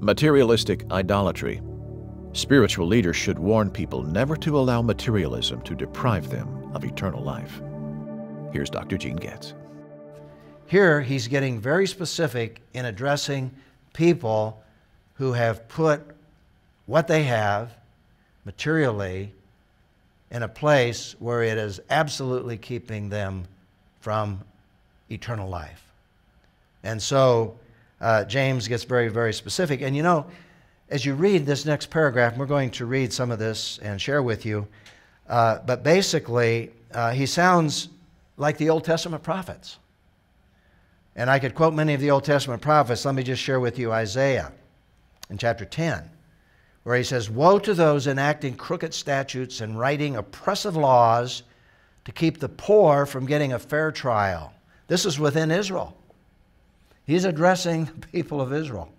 Materialistic idolatry. Spiritual leaders should warn people never to allow materialism to deprive them of eternal life. Here's Dr. Gene Getz. Here he's getting very specific in addressing people who have put what they have materially in a place where it is absolutely keeping them from eternal life. And so James gets very, very specific. And you know, as you read this next paragraph, we're going to read some of this and share with you, but basically he sounds like the Old Testament prophets. And I could quote many of the Old Testament prophets. Let me just share with you Isaiah in chapter 10, where he says, "Woe to those enacting crooked statutes and writing oppressive laws to keep the poor from getting a fair trial." This is within Israel. He's addressing the people of Israel.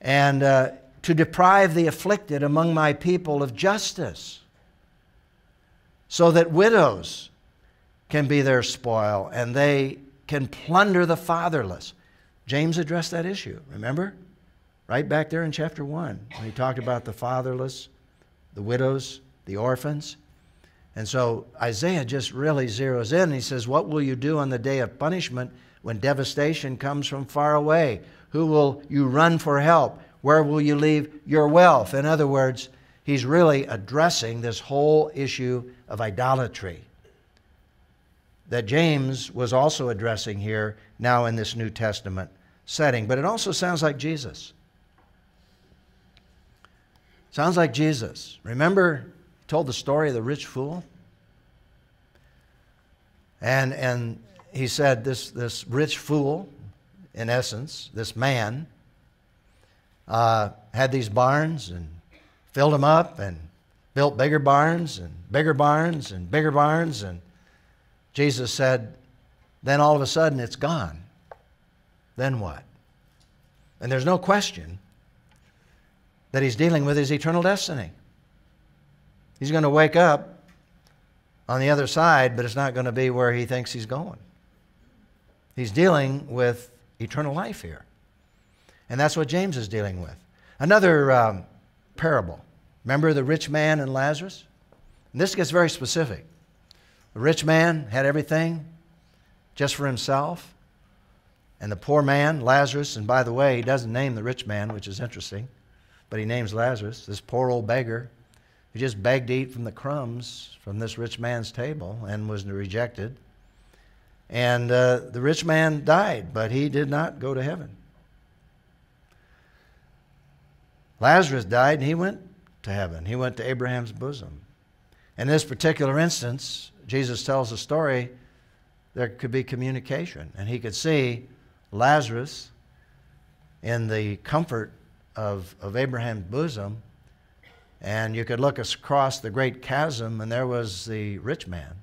"And to deprive the afflicted among my people of justice, so that widows can be their spoil and they can plunder the fatherless." James addressed that issue, remember? Right back there in chapter 1, when he talked about the fatherless, the widows, the orphans. And so Isaiah just really zeroes in. He says, "What will you do on the day of punishment when devastation comes from far away? Who will you run for help? Where will you leave your wealth?" In other words, he's really addressing this whole issue of idolatry that James was also addressing here now in this New Testament setting. But it also sounds like Jesus. Sounds like Jesus. Remember, he told the story of the rich fool? And he said this rich fool, in essence, this man, had these barns and filled them up and built bigger barns and bigger barns and bigger barns. And Jesus said, then all of a sudden it's gone. Then what? And there's no question that he's dealing with his eternal destiny. He's going to wake up on the other side, but it's not going to be where he thinks he's going. He's dealing with eternal life here. And that's what James is dealing with. Another parable. Remember the rich man and Lazarus? And this gets very specific. The rich man had everything just for himself. And the poor man, Lazarus, and by the way, he doesn't name the rich man, which is interesting, but he names Lazarus, this poor old beggar who just begged to eat from the crumbs from this rich man's table and was rejected. And the rich man died, but he did not go to heaven. Lazarus died and he went to heaven. He went to Abraham's bosom. In this particular instance, Jesus tells a story, there could be communication. And he could see Lazarus in the comfort of Abraham's bosom. And you could look across the great chasm and there was the rich man.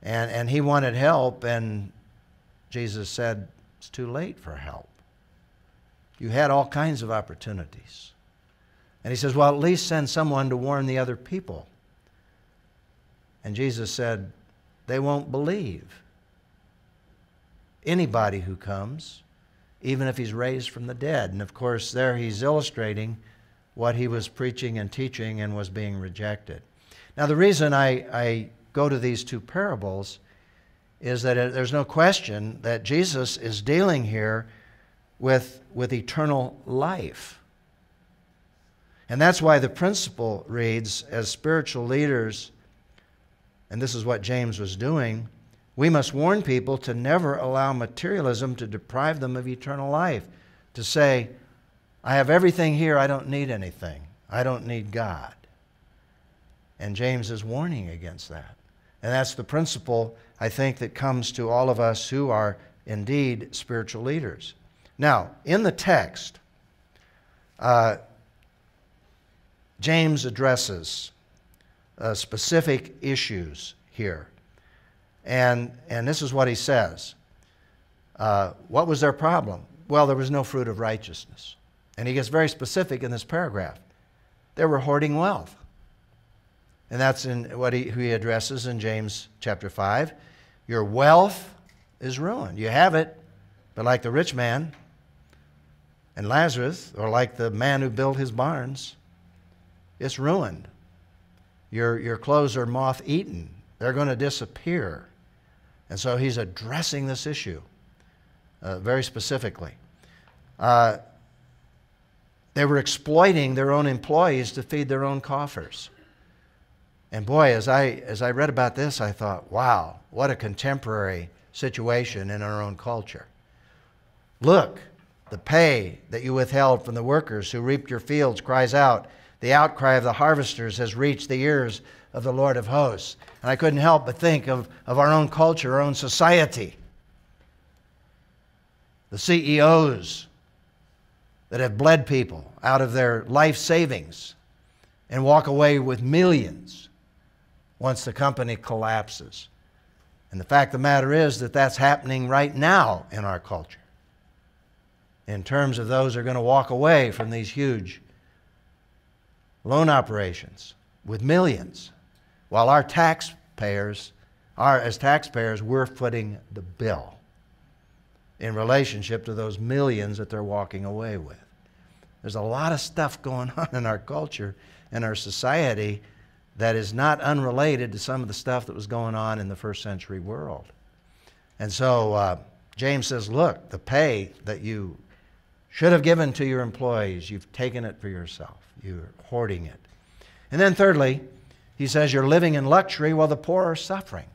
And he wanted help, and Jesus said, it's too late for help. You had all kinds of opportunities. And he says, well, at least send someone to warn the other people. And Jesus said, they won't believe anybody who comes, even if he's raised from the dead. And of course, there he's illustrating what he was preaching and teaching and was being rejected. Now, the reason I go to these two parables is that there's no question that Jesus is dealing here with eternal life. And that's why the principle reads, as spiritual leaders, and this is what James was doing, we must warn people to never allow materialism to deprive them of eternal life. To say, I have everything here, I don't need anything. I don't need God. And James is warning against that. And that's the principle, I think, that comes to all of us who are indeed spiritual leaders. Now, in the text, James addresses specific issues here. And this is what he says. What was their problem? Well, there was no fruit of righteousness. And he gets very specific in this paragraph. They were hoarding wealth. And that's in what he addresses in James chapter 5. Your wealth is ruined. You have it, but like the rich man, And Lazarus, or like the man who built his barns, it's ruined. Your clothes are moth-eaten. They're going to disappear. And so he's addressing this issue very specifically. They were exploiting their own employees to feed their own coffers. And boy, as I read about this, I thought, wow, what a contemporary situation in our own culture. Look, the pay that you withheld from the workers who reaped your fields cries out. The outcry of the harvesters has reached the ears of the Lord of hosts. And I couldn't help but think of our own culture, our own society. The CEOs that have bled people out of their life savings and walk away with millions once the company collapses. And the fact of the matter is that that's happening right now in our culture, in terms of those who are going to walk away from these huge loan operations with millions, while our taxpayers, as taxpayers, we're footing the bill in relationship to those millions that they're walking away with. There's a lot of stuff going on in our culture and our society that is not unrelated to some of the stuff that was going on in the first century world. And so James says, look, the pay that you should have given to your employees, you've taken it for yourself. You're hoarding it. And then thirdly, he says you're living in luxury while the poor are suffering.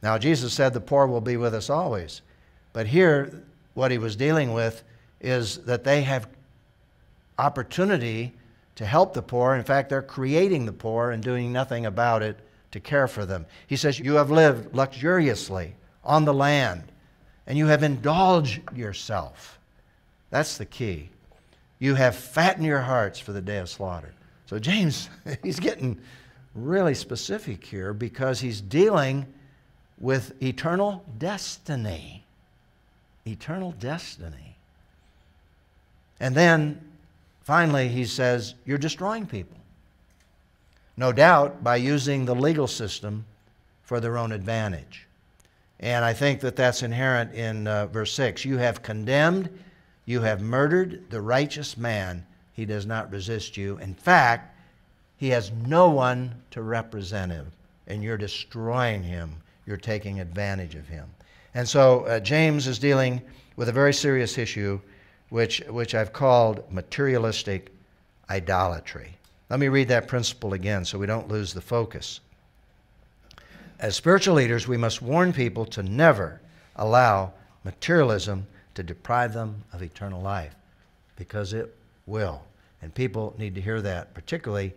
Now, Jesus said the poor will be with us always. But here, what he was dealing with is that they have opportunity to help the poor. In fact, they're creating the poor and doing nothing about it to care for them. He says, you have lived luxuriously on the land, and you have indulged yourself. That's the key. You have fattened your hearts for the day of slaughter. So James, he's getting really specific here because he's dealing with eternal destiny. Eternal destiny. And then, finally, he says, you're destroying people. No doubt by using the legal system for their own advantage. And I think that that's inherent in verse 6. You have condemned, you have murdered the righteous man. He does not resist you. In fact, he has no one to represent him. And you're destroying him. You're taking advantage of him. And so James is dealing with a very serious issue, which I've called materialistic idolatry. Let me read that principle again so we don't lose the focus. As spiritual leaders, we must warn people to never allow materialism to deprive them of eternal life, because it will. And people need to hear that, particularly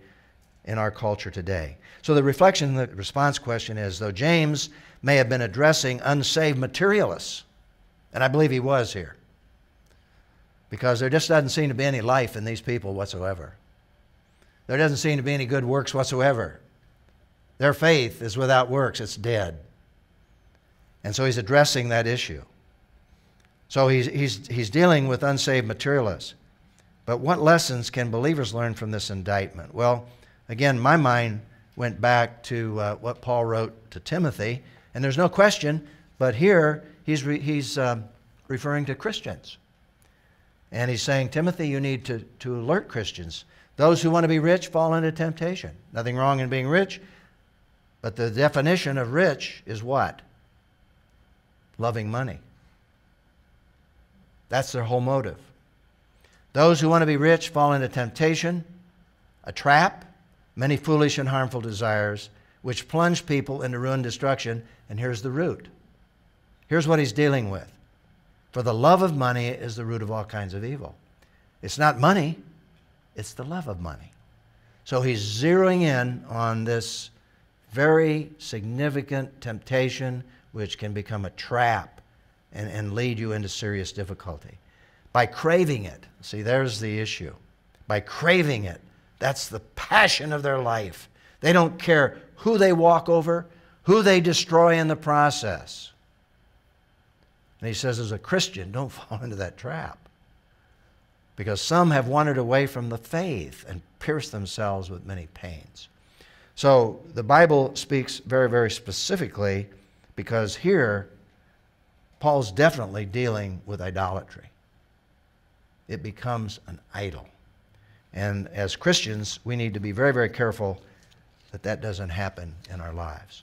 in our culture today. So the reflection, the response question is, though James may have been addressing unsaved materialists, and I believe he was here, because there just doesn't seem to be any life in these people whatsoever. There doesn't seem to be any good works whatsoever. Their faith is without works. It's dead. And so he's addressing that issue. So he's dealing with unsaved materialists. But what lessons can believers learn from this indictment? Well, again, my mind went back to what Paul wrote to Timothy. And there's no question, but here he's referring to Christians. And he's saying, Timothy, you need to alert Christians. Those who want to be rich fall into temptation. Nothing wrong in being rich, but the definition of rich is what? Loving money. That's their whole motive. Those who want to be rich fall into temptation, a trap, many foolish and harmful desires, which plunge people into ruin and destruction. And here's the root. Here's what he's dealing with. For the love of money is the root of all kinds of evil. It's not money, it's the love of money. So he's zeroing in on this very significant temptation which can become a trap and lead you into serious difficulty. By craving it, see, there's the issue. By craving it, that's the passion of their life. They don't care who they walk over, who they destroy in the process. And he says, as a Christian, don't fall into that trap. Because some have wandered away from the faith and pierced themselves with many pains. So the Bible speaks very, very specifically, because here Paul's definitely dealing with idolatry. it becomes an idol. And as Christians, we need to be very, very careful that that doesn't happen in our lives.